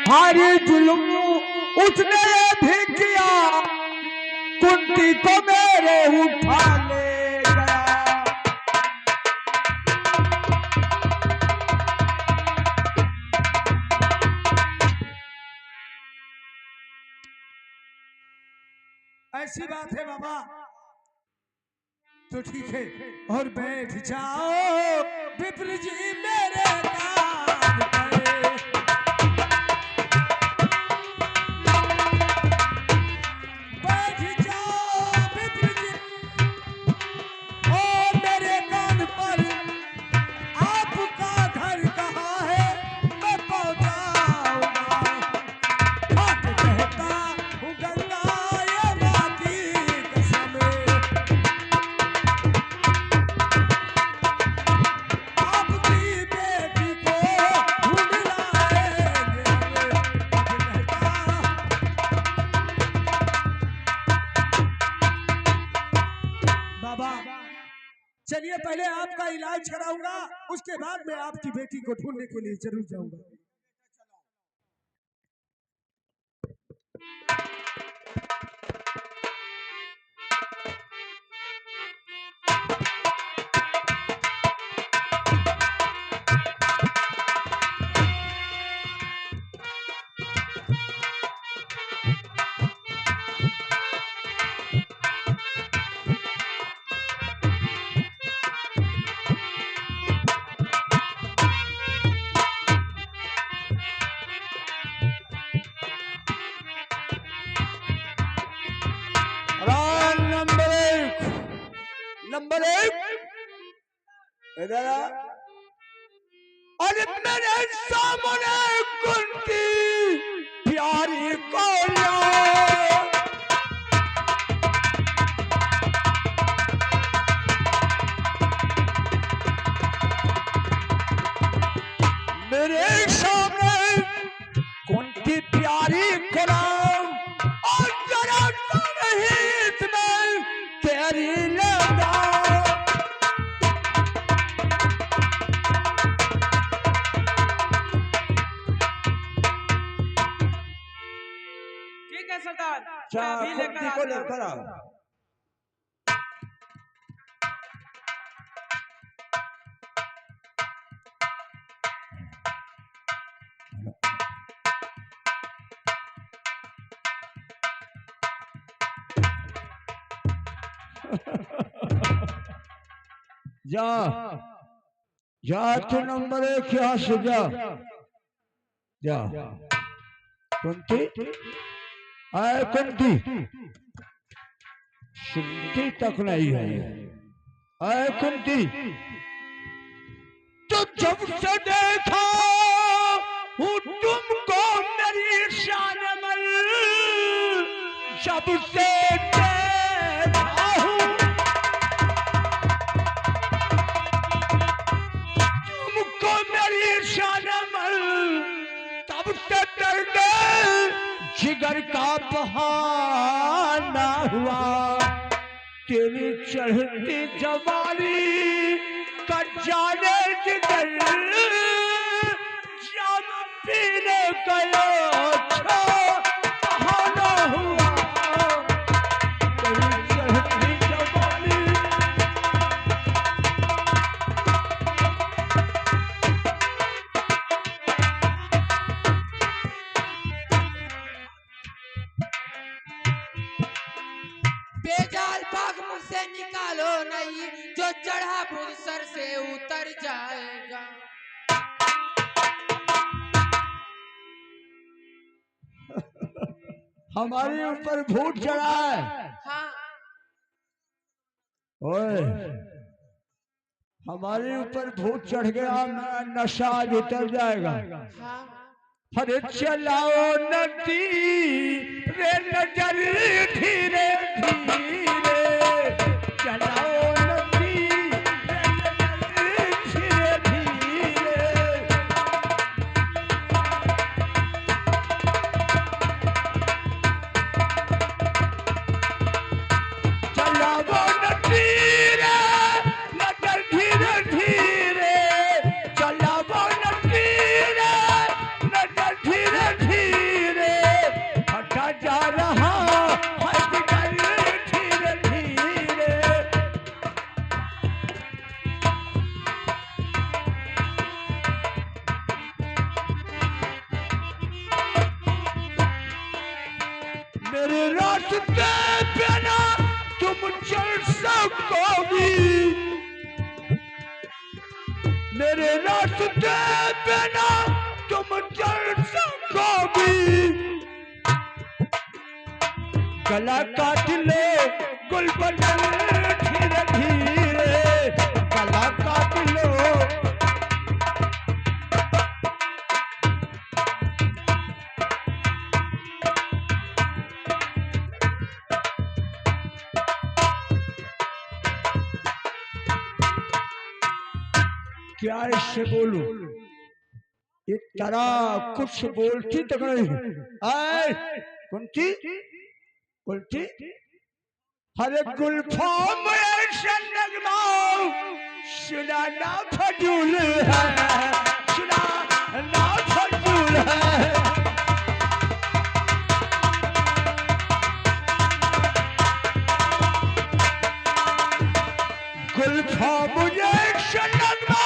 भारी जुल्म उसने भी किया, कुंती को मेरे उठा ले गया। ऐसी बात है बाबा, तो ठीक है और बैठ जाओ विप्र जी मेरे कान पे। बैठ जाओ विप्र जी और मेरे कान पर, आपका घर कहाँ है मैं पहुंचाऊंगा। बात कहता हूँ गंगा ये बाकी कसम, आपकी बेटी को ढूंढ लाएंगे। बाबा चलिए पहले आपका इलाज कराऊंगा, उसके बाद मैं आपकी बेटी को ढूंढने के लिए जरूर जाऊंगा। नंबर एक इधर आ। अरे मेरे सामने कुंती प्यारी को लाओ। मेरे सामने कुंती प्यारी को लाओ और जरा हित में तेरी लगा। ठीक है सरदार, अभी लेकर आओ। जा जा तू नंबर एक यहाँ से जा जा। कुंती आए कुंती, सुनती तक नहीं है। आए कुंती, तो जब से देखा हूँ तुमको मेरी शान में, जब से देखा हूँ तुमको मेरी शान में, तब से दर्द जिगर का बहाना हुआ। तेरी चढ़ती जवानी का जाने जिगर, जब पीने गया बहाना हुआ। तेरी चढ़ती जवानी बेजाल पाग मुझसे निकालो नहीं, जो चढ़ा भूत सर से उतर जाएगा। हमारे ऊपर भूत चढ़ा है। हाँ ओए, हमारे ऊपर भूत चढ़ गया, मेरा नशा आज उतर जाएगा। हाँ अरे चलाओ नदी रे नजर धीरे धीरे, चलाओ नदी रे नजर धीरे धीरे। चलाओ नदी रे नजर धीरे धीरे, चलाओ नदी रे नजर धीरे धीरे। चल सकोगी, मेरे रास्ते पे ना तुम चल सकोगी। गला काट ले गुलबदन धीरे धीरे, गला काट लो। क्या इससे बोलूं, इतना कुछ बोलती तो नहीं। आए कुंती कुंती, हरे गुलफाम ऐसा नगमा सुनाना फजूल है, सुनाना फजूल है। गुलफाम ऐसा नगमा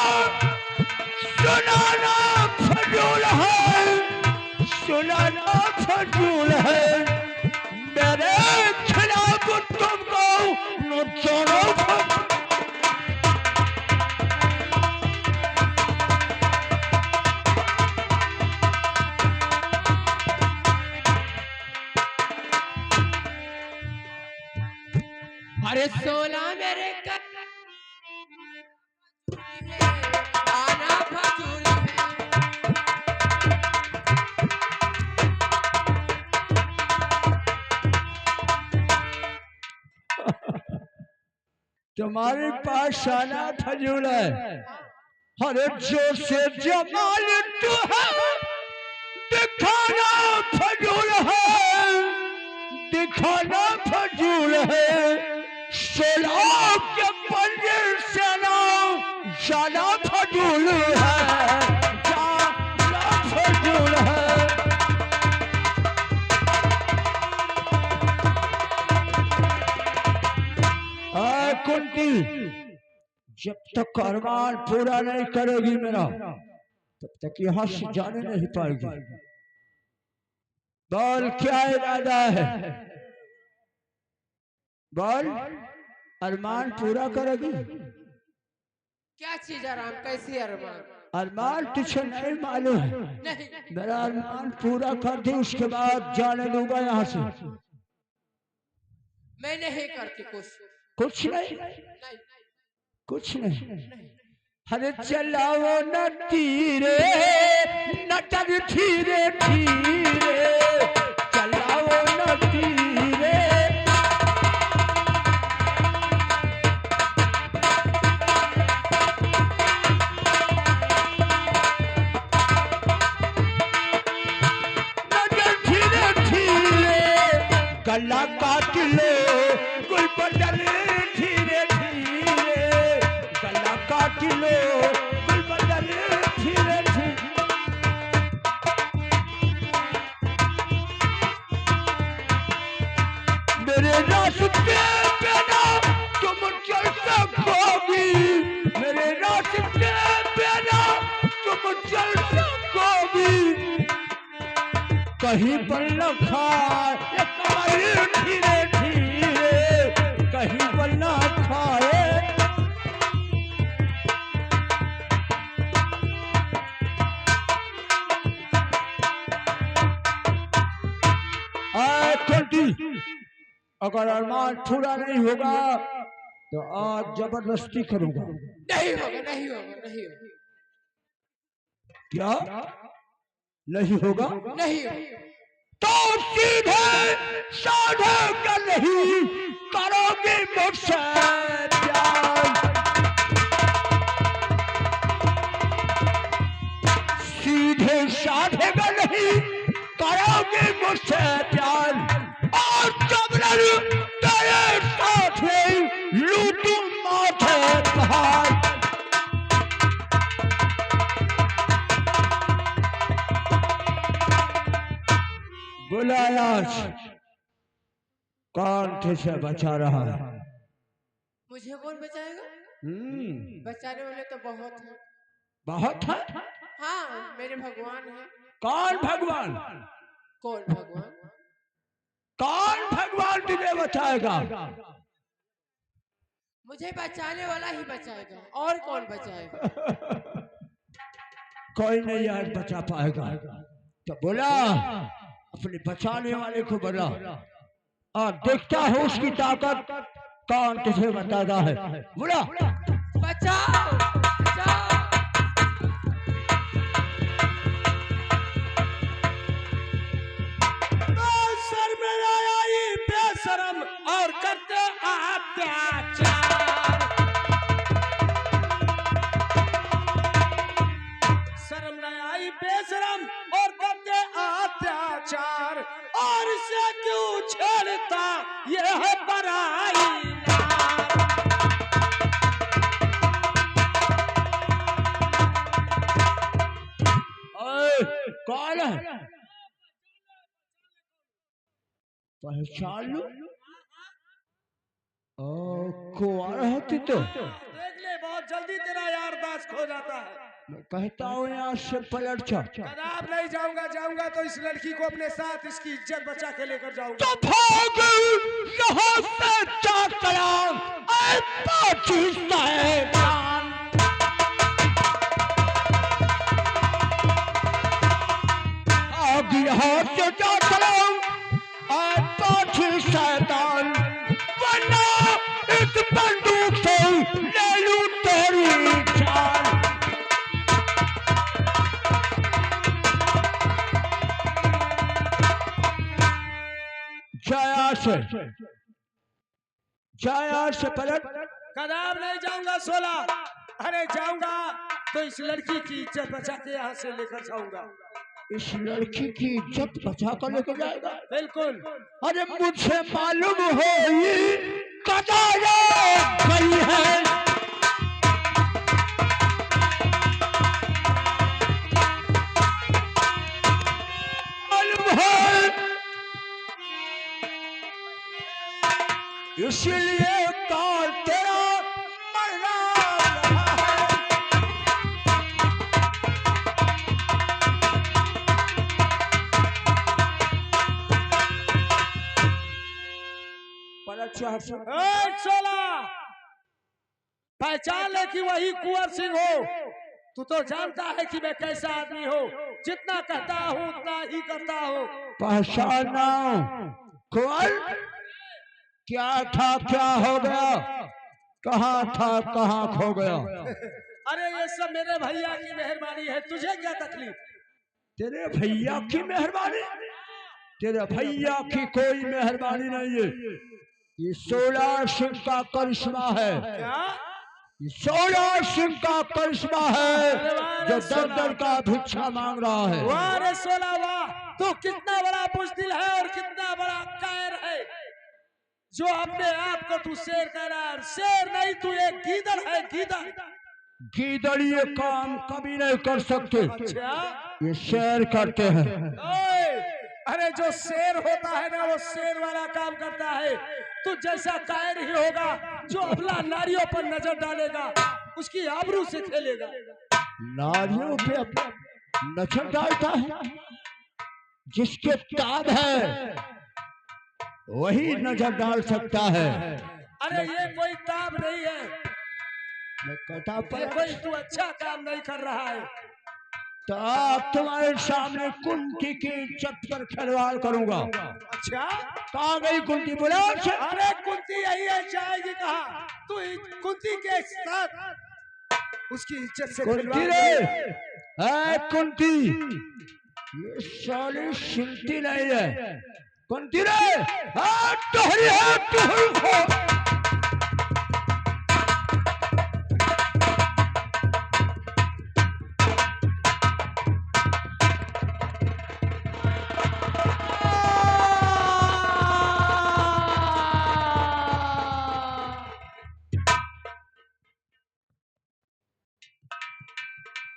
सुनाना फजूल है, सुनाना फजूल है। मेरे खिलाफ तुमको नुकसानो अरे 16 मेरे आना फजूल है। तुम्हारे पास आना फजूल है। हरे जो से जमाल तू है, दिखाना फजूल है, दिखाना फजूल है। सोलह के पंजे से ना जाना फजूल है, जाना फजूल है। कुंती, जब तक अरमान पूरा नहीं करेगी मेरा, तब तक यहाँ से जाने नहीं पाएगी। बोल क्या इरादा है, बोल अरमान पूरा करेगी। क्या चीज आराम, कैसी अरमान? अरमान तुझे नहीं मालूम है, नहीं मेरा अरमान पूरा कर दी, उसके बाद जाने दूंगा यहाँ से। मैं नहीं करती कुछ नहीं, नहीं कुछ नहीं। हरे चलाओ न तीरे नटर धीरे धीरे, चलाओ न तीरे। नटर धीरे धीरे, गला काट लो गुलबदन धीरे धीरे, गला काट लो गुलबदन धीरे धीरे। मेरे रास्ते पे ना तुम चल सकोगी, मेरे रास्ते पे ना तुम चल सकोगी। कहीं पर न खाए कमर धीरे धीरे, कहीं पर न खाए। अगर अरमान पूरा नहीं होगा तो आज जबरदस्ती करूंगा। नहीं होगा, नहीं होगा, नहीं होगा, क्या नहीं होगा? नहीं होगा। तो सीधे साधे कर नहीं करोगे मुझसे प्यार, सीधे साधे कर नहीं करोगे मुझसे प्यार। और जबरन तेरे साथ लूटू माथे पहाड़। बुलाया कौन तुझे बचा रहा है? मुझे कौन बचाएगा? बचाने वाले तो बहुत हैं। बहुत है? हाँ, मेरे भगवान हैं। कौन भगवान? कौन भगवान? कौन भगवान तुझे बचाएगा? मुझे बचाने वाला ही बचाएगा, और कौन बचाएगा? कोई नहीं आज बचा पाएगा। तो बोला अपने बचाने वाले को बोला, और देखता हो उसकी ताकत कौन तुझे बताता है। बोला बचाओ बचाओ। सर में आई बेशरम और करते अत्याचार। शर्म न आई बेशरम और करते अत्याचार, और इसे क्यों छेड़ता ये है बड़ाई कौन है? पहचान लो। कुंवर है तू तो। देख ले बहुत जल्दी तेरा यार दास खो जाता है। मैं कहता हूँ यहाँ से पलट जा। कदाप नहीं जाऊंगा, जाऊंगा तो इस लड़की को अपने साथ इसकी इज्जत बचा के लेकर जाऊंगा। तो भाग यहाँ से जाकर यहाँ से जाकर शैतान, वरना इस बंदूक से ले लूं तेरी जान। जया से पलट। कदाप नहीं जाऊंगा 16। अरे जाऊंगा तो इस लड़की की इज्जत बचा के यहाँ से लेकर जाऊंगा। इस लड़की की इज्जत बचा कर लेकर जाएगा? बिल्कुल। अरे मुझे मालूम हो ये कदार गई है। मालूम है इसलिए काल तेरा मरना पलट। 16 पहचान ले कि वही कुंवर सिंह हो। तू तो जानता है कि मैं कैसा आदमी हूँ, जितना कहता हूँ उतना ही करता हूँ। पहचाना कुंवर क्या था, क्या हो गया, कहाँ था, कहाँ खो गया? अरे ये सब मेरे भैया की मेहरबानी है, तुझे क्या तकलीफ? तेरे भैया की मेहरबानी? तेरे भैया की कोई मेहरबानी नहीं है, ये 16 सिंह का करिश्मा है। क्या? 16 सिंह का करिश्मा है जो दर दर का भिक्षा मांग रहा है। वाह रे 16 वाह, तू कितना बड़ा बुज़दिल है और कितना बड़ा कायर है जो अपने आप को तू शेर कह रहा है। शेर नहीं, तू एक गीदड़ है, गीदड़। गीदड़ ये काम कभी नहीं कर सकते। अच्छा? ये शेर करते हैं। अरे जो शेर होता है ना वो शेर वाला काम करता है। तू जैसा कायर ही होगा जो अबला नारियों पर नजर डालेगा, उसकी आबरू से खेलेगा। नारियों पे नजर डालता है? जिसके ताब है वही नजर डाल सकता है। अरे ये कोई ताब नहीं है, मैं कहता ये कोई तू अच्छा काम नहीं कर रहा है। तो आप तुम्हारे सामने कुंती की इज्जत पर खिलवाड़ करूंगा। अच्छा? कहाँ गई कुंती? बोला। अरे कुंती यही है, जाएगी कहाँ? तू कुंती के साथ उसकी इज्जत से कुंती रे, कुंती ये साली सुनती नहीं है। कुंती रे, तोहरी है, तोहरी को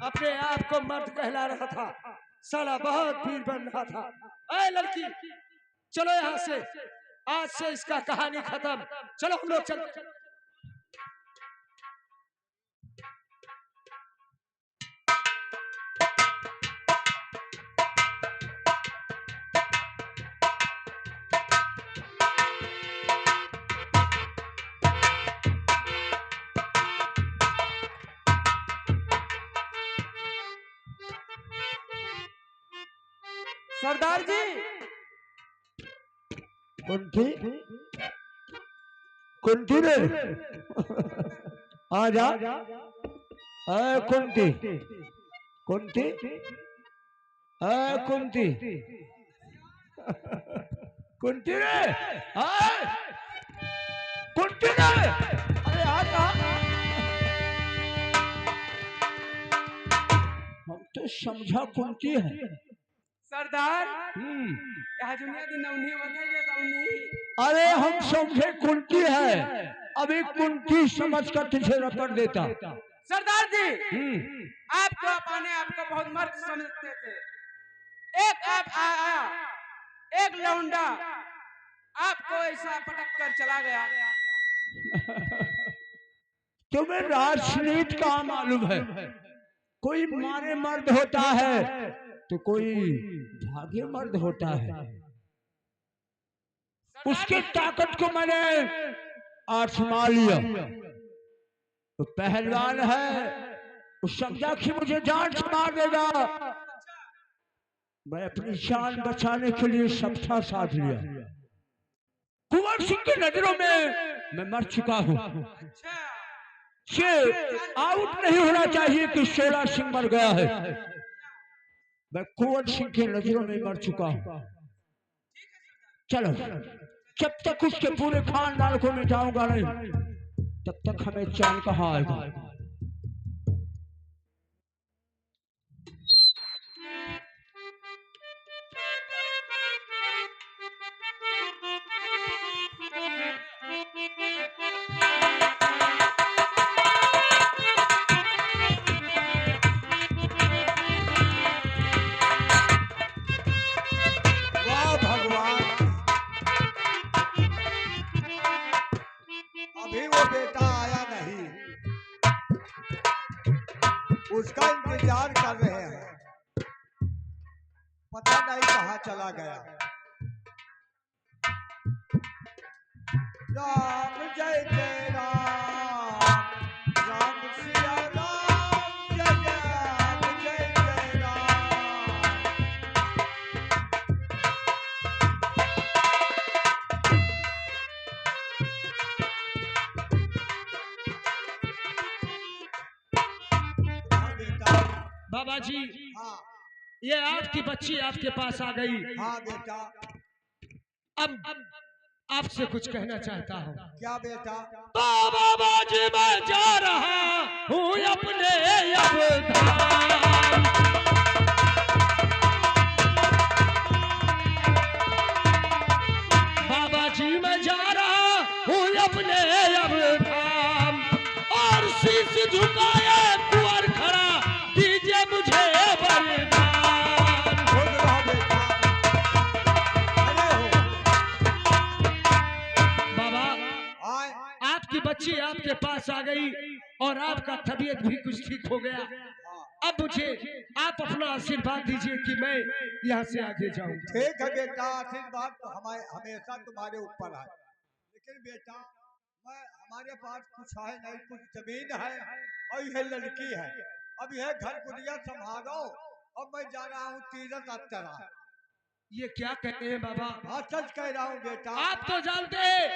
अपने आप को मर्द कहला रहा था, साला बहुत वीर बन रहा था। ऐ लड़की चलो यहाँ से, आज से इसका कहानी खत्म। चलो हम लोग चलते। सरदार जी। कुंती कुंती रे आ जा। कुंती कुंती कुंती कुंती रे कुंती रे अरे आ जा। हम तो समझा कुंती है। सरदार यहाँ दुनिया की नवनी बताइए नवनी। अरे हम समझे कुंती है, अभी कुंती समझ कर तुझे रगड़ देता। सरदार जी आपको अपने आपको बहुत मर्द समझते थे। एक आप आया, एक लौंडा आपको ऐसा पटक कर चला गया। तुम्हें राजनीति का मालूम है, कोई मारे मर्द होता है तो कोई भागे मर्द होता है। उसके ताकत को मैंने आजमा लिया। तो पहलवान है, उस समझा कि मुझे जान से मार देगा। मैं अपनी जान बचाने के लिए सबका साथ लिया। कुंवर सिंह की नजरों में मैं मर चुका हूँ। ये आउट नहीं होना चाहिए कि शोला सिंह मर गया है। मैं कुंवर सिंह की नजरों में मर चुका हूँ। चलो, जब तक उसके पूरे खानदान को मिटाऊंगा नहीं, तब तक हमें चैन कहाँ आएगा। वाह भगवान, अभी वो बेटा आया नहीं, उसका इंतजार कर रहे हैं। पता नहीं कहाँ चला गया। राम जय जय राम, राम सिया राम, जय राम जय जय राम। हाँ बेटा, बाबा जी, हाँ ये आपकी बच्ची आपके पास आ गई। हाँ बेटा। अब आपसे कुछ कहना चाहता हूँ। क्या बेटा? तो बाबा जी मैं जा रहा हूँ अपने अब धाम। बाबा जी मैं जा रहा हूँ अपने अब धाम, और शीश झुकाए कुंवर खड़ा दीजिए मुझे वरदान। खुद रहो बेटा, खड़े हो। बाबा, आए। आपकी बच्ची आपके पास आ गई और आपका तबीयत भी कुछ ठीक हो गया। अब मुझे आप अपना आशीर्वाद दीजिए कि मैं यहाँ से आगे जाऊँ। ठीक है बेटा, आशीर्वाद तो हमेशा तुम्हारे ऊपर है। लेकिन बेटा, हमारे पास कुछ है नहीं, कुछ जमीन है और यह लड़की है। अब यह घर गुड़िया संभालो और मैं जा रहा हूँ तीरथ यात्रा। ये क्या कहते हैं बाबा? हाँ सच कह रहा हूँ बेटा। आप तो जानते हैं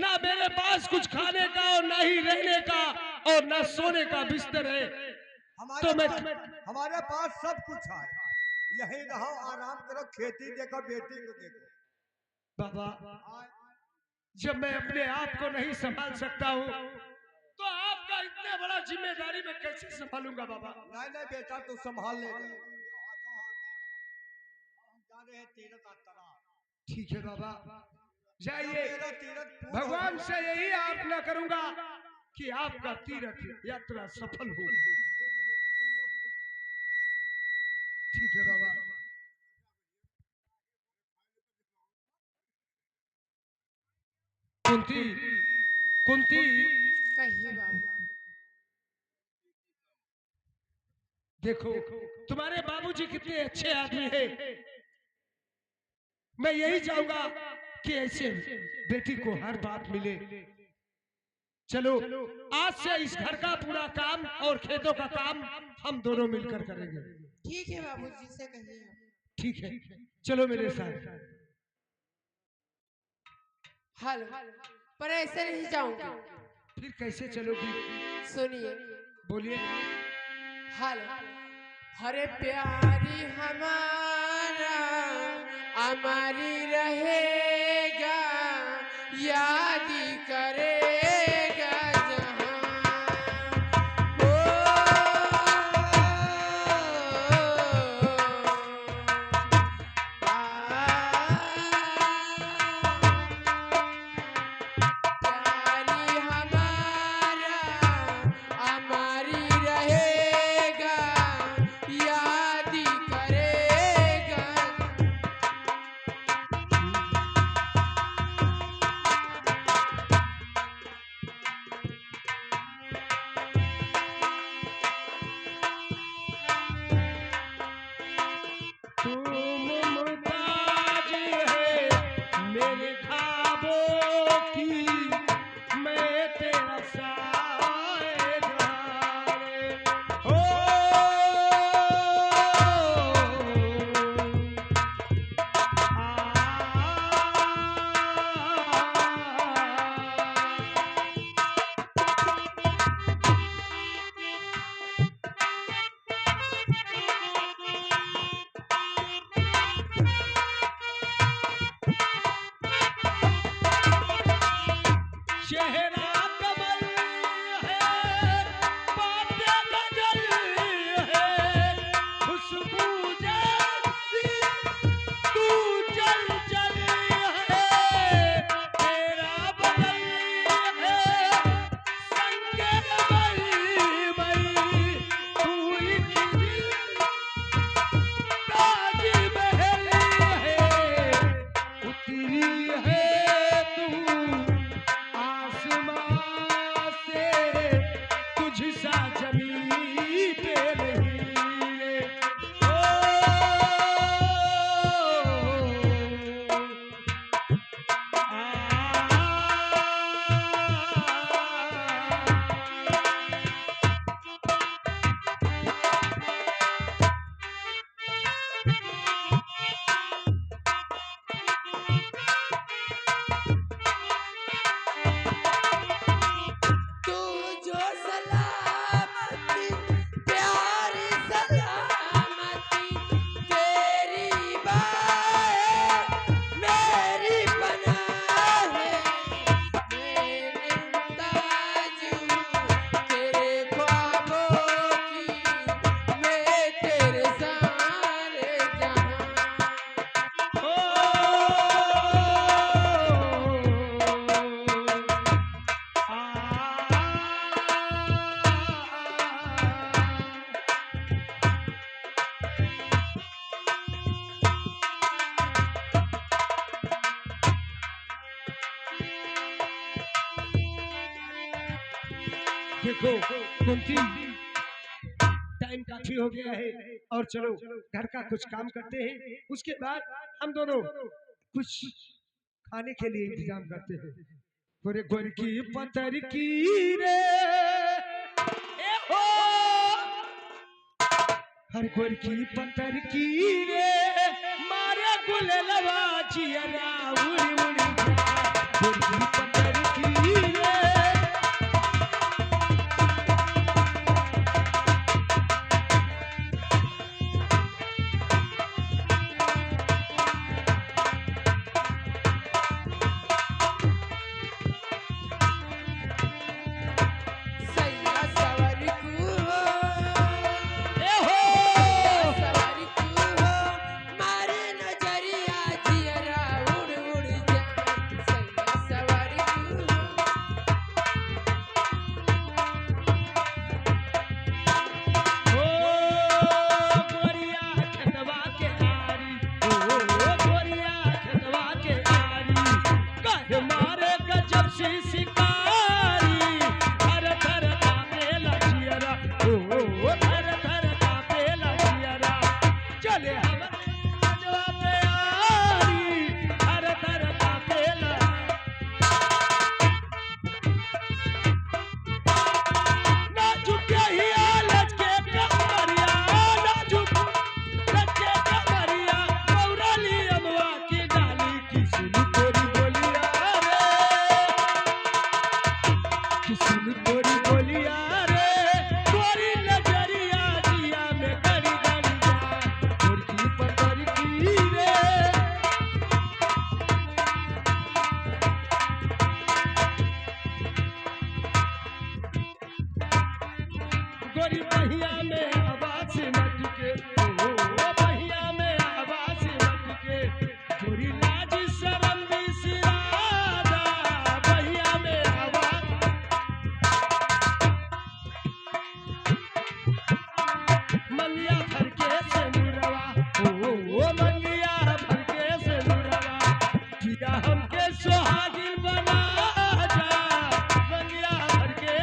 ना मेरे पास कुछ खाने का और ना ही रहने का और ना सोने का बिस्तर है। हमारे पास सब कुछ है। यही रहो, आराम करो, खेती देखो, बेटी को देखो। बाबा, जब मैं अपने आप को नहीं संभाल सकता हूँ तो आपका इतने बड़ा जिम्मेदारी मैं कैसे संभालूंगा बाबा? नहीं नहीं बेटा, तू संभाल ले। हम जा रहे हैं तीरथ यात्रा। ठीक है बाबा, जाइए। मेरा तीरथ पूर्ण भगवान से यही आज्ञा करूंगा कि आपका तीर्थ यात्रा सफल हो। ठीक है बाबा। कुंती, कुंती, कहिए बाबा। देखो तुम्हारे बाबूजी कितने अच्छे आदमी हैं। मैं यही चाहूंगा कि ऐसे बेटी को हर बात मिले। चलो आज से इस घर का पूरा काम और खेतों का काम हम दोनों मिलकर करेंगे। ठीक है बाबूजी से कहिए। ठीक है, चलो मेरे साथ। हेलो, पर ऐसे नहीं जाऊंगी। फिर कैसे चलोगी? सुनिए, बोलिए। हेलो, हरे प्यारी हमारा हमारी रहेगा, याद करेगा जहां। प्यारी हमारा हमारी रहेगा, याद करेगा। तुम मुमताज है मेरे ख्वाबों की, मैं तेरा साएगार। ओ चेहरा कमल है, बातें गजल है, खुशबू जैसी तू चल चल है, तेरा बदल है संगे मई मई, तू एक ताज महल है, उतरी है तू आसमां से, तुझ सा जमीन पे नहीं। ओ तू जो सलामती, प्यारी सलामती, तेरी बाहें मेरी पनाह है। मैं मुमताज हूँ तेरे ख्वाबों की, मैं तेरे सारे जहां। देखो कुंती, टाइम काफी हो गया है और चलो घर का कुछ काम करते हैं, उसके बाद हम दोनों कुछ खाने के लिए इंतजाम करते हैं। पूरे गोर की पतर की रे ए हो, हर गोर की पतर की रे, मारे गुललवा जियरा उड़ी उड़ी जा, गोर की पतर की रे। सैया सवारी को हो, ए हो सवारी को हो, मारे नजरिया जियरा उड़ उड़ जा। सैया सवारी गोरी बोलिया रे गोरी नजरिया जिया में गड़ी गड़ी जाए गोरकी पतर की रे गोरी बहिया में आवाज मटके ओ बहिया में आवाज मटके गोरी लाज शर्म बिसरादा बहिया में आवाज मंगिया भर के से मुरवा ओ मंगिया भर के से मुरवा पिया हमके सुहागिन बना जा मंगिया भर के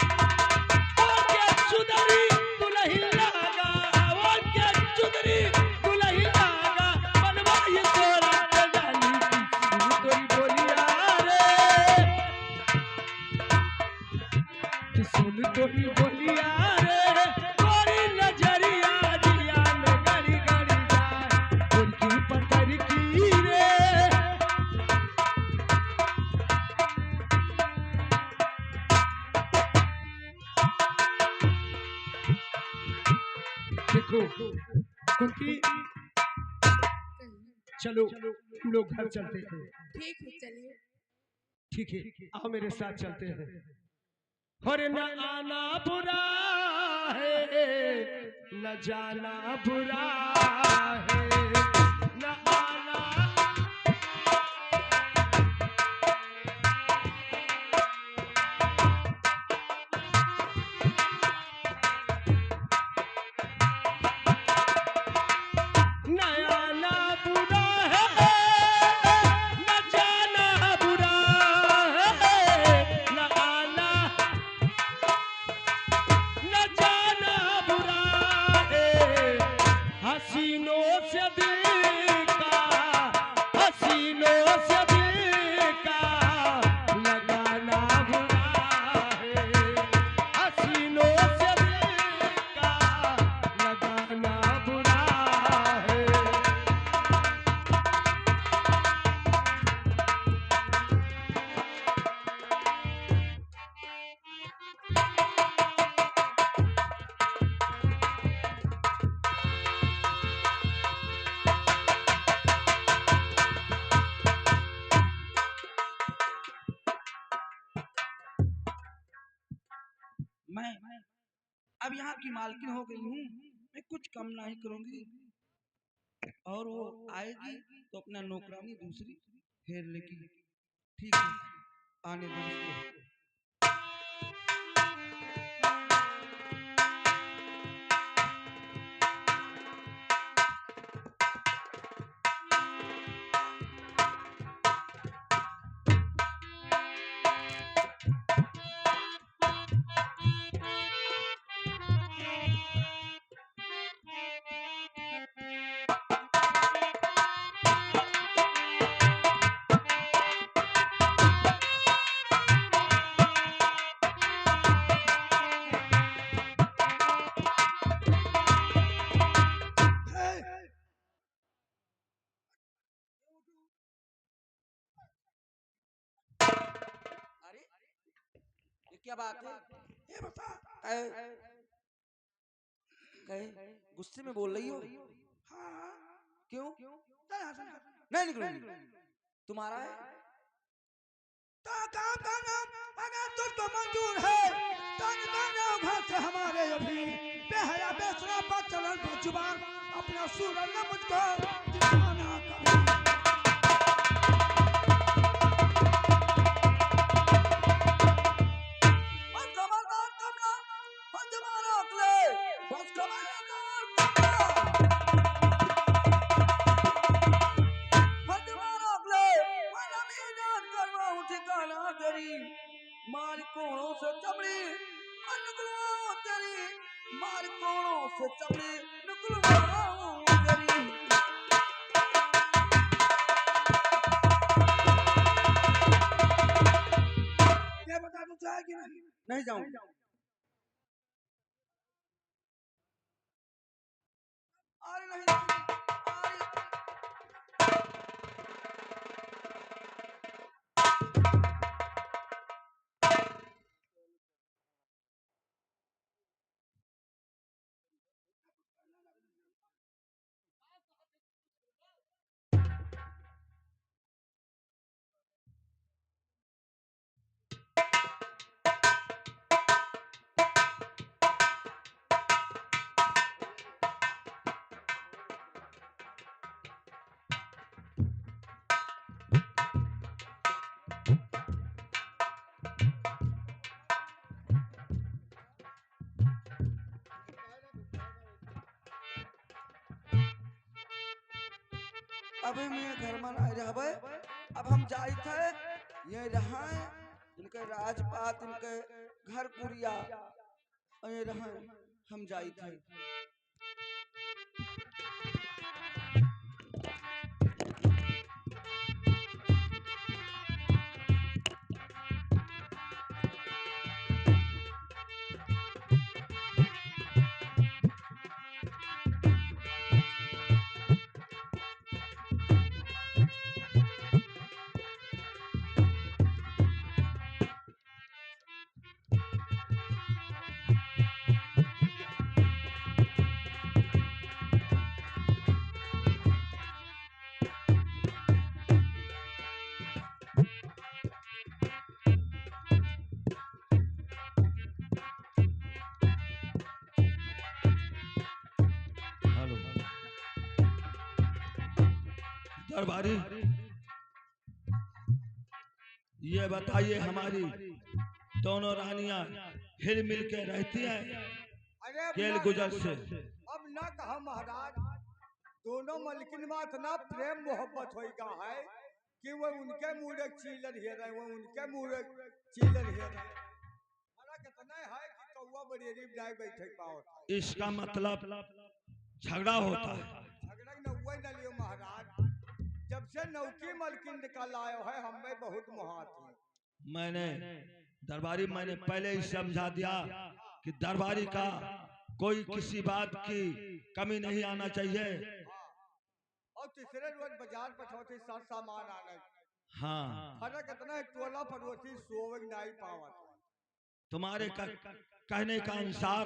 ओके चुदरी दुलही लागा ओके चुदरी दुलही लागा बनवाई तोरा के जानी की तोरी बोलिया रे कि सुन तोरी बोलिया रे गोरी नजरिया जिया में गड़ी गड़ी जाए गोरकी पतर की रे देखो कुंती चलो हम लोग घर चलते हैं ठीक है चलिए। ठीक है आओ मेरे साथ चलते हैं और न आना बुरा है न जाना बुरा है न आना न आना बुरा है न जाना बुरा है न आना न जाना बुरा है हसीनों से दिल का हसीनों से दिल का लगाना बुरा है हसीनों से दिल का लगाना बुरा है मैं अब यहाँ की मालकिन हो गई हूँ, मैं कुछ कम नहीं करूंगी। और वो आएगी तो अपना नौकरानी दूसरी फेर लेगी। ठीक है, आने दो उसको। अरे ये क्या बात है? ये बता। कहे गुस्से में बोल रही हो? हाँ। क्यों? नहीं निकलूंगी। तुम्हारा है? काम का नाम अगर तुझको मंजूर है तो निकालो घर से हमारे अभी बेहया बेसरा पर चलन पर जुबान अपना सूरज न मुझको दिखाना कभी। बस खबरदार कमला, बस तुम्हारा अगले, बस खबरदार कमला, बस तुम्हारा अगले, वाला मीनार करवा ठिकाना तेरी, मार कोणों से चमड़ी, निकलवाओ तेरी, मार कोणों से चमड़ी, निकलवाओ तेरी। ये बता तू जाएगी नहीं? नहीं जाऊंगी। अरे नहीं, अरे अभी मैं घर में नहीं रहबे। अब हम जाई थे ये रहा इनके राजपात इनके घर कुरिया ये रहा हम जाई थे। हेलो दरबारी, ये बताइए हमारी दोनों रानियां हिल मिल के रहती हैं अरे अब केल ना- गुजर से? अब ना कहा महाराज, दोनों मलकिन में इतना प्रेम मोहब्बत होगा है कि वो उनके मुँह चीलन हे रहे, वो उनके मुँह चीलन हे रहे। हमारा कितना है कि कौवा बरेरी बनाए बैठे पाओ। इसका मतलब झगड़ा होता है। झगड़ा नौवे न लियो महाराज, जब से नौकी मलकिन निकल आयो है हमें बहुत मुहात है। मैंने दरबारी मैंने पहले ही समझा दिया कि दरबारी का कोई किसी बात की कमी नहीं आना चाहिए। और तीसरे रोज बाजार पठौती सब सामान आने। हाँ, फर्क इतना है टोला पड़ोसी सोवे नहीं पावत। तुम्हारे कहने का अनुसार,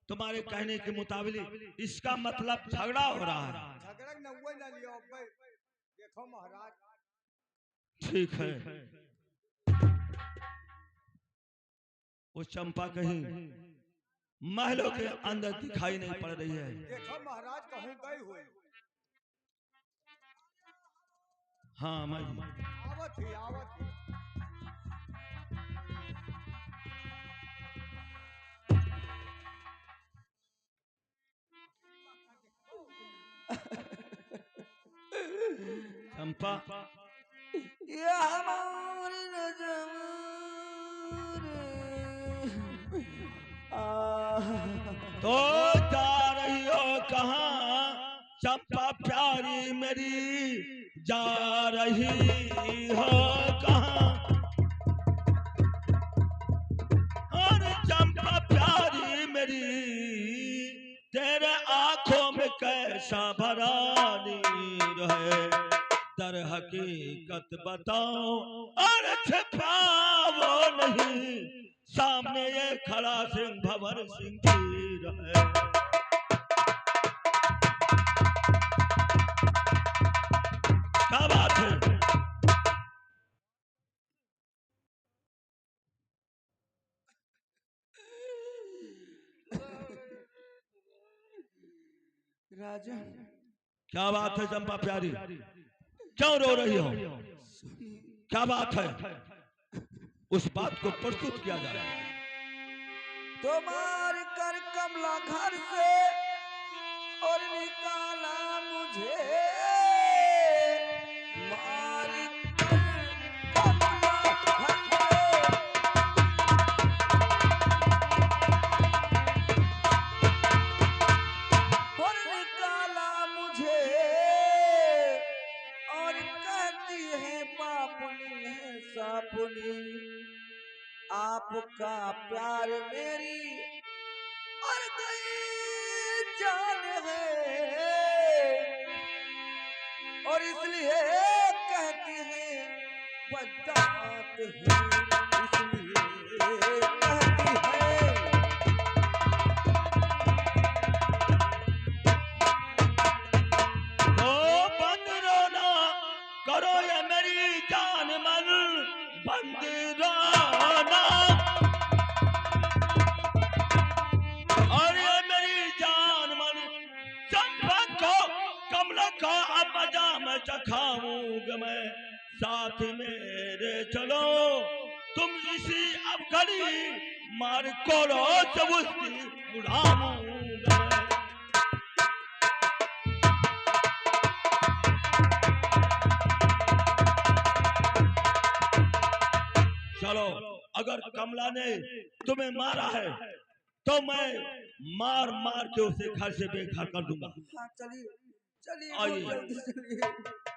तुम्हारे कहने के मुताबिक इसका मतलब झगड़ा हो रहा है। झगड़ा नौवे न लियो भाई, देखो महाराज। ठीक है, वो चंपा कहीं महलों के अंदर दिखाई नहीं पड़ रही है। देखो महाराज कहूँ गई हुई हाँ मैं आवत ही आवत ही। चंपा, ये हमारी नजर तो जा रही हो कहाँ चंपा प्यारी मेरी, जा रही हो कहाँ? और चंपा प्यारी मेरी, तेरे आंखों में कैसा भरा नीर है, दर हकीकत बताओ और छिपाओ नहीं, सामने ये खड़ा सिंह भंवर सिंह वीर है। क्या बात है? राजा क्या बात है चंपा प्यारी, क्यों रो रही हो? क्या बात है? उस बात को प्रस्तुत किया जा रहा है। तो मार कर कमला घर से और निकाला मुझे, मार कर कमला घर से और निकाला मुझे, और कहती है पापुनी है सापुनी, आपका प्यार मेरी और गई जान है, और इसलिए कहती है बददात है, इसलिए कहती है। तो बंद रोना करो ये मेरी जान मन, बंद रोना, और ये मेरी जान मन, चंपा को कमला को अब मजा मैं चखाऊंगा मैं, साथ मेरे चलो तुम इसी अब घड़ी, मार कोड़ो जब उसकी उड़ाऊंगा मैं। अगर कमला ने तुम्हें मारा है तो मैं मार मार के उसे घर से बेघर कर दूंगा। हाँ चलिए चलिए आइए। बहुत जल्दी चलिए।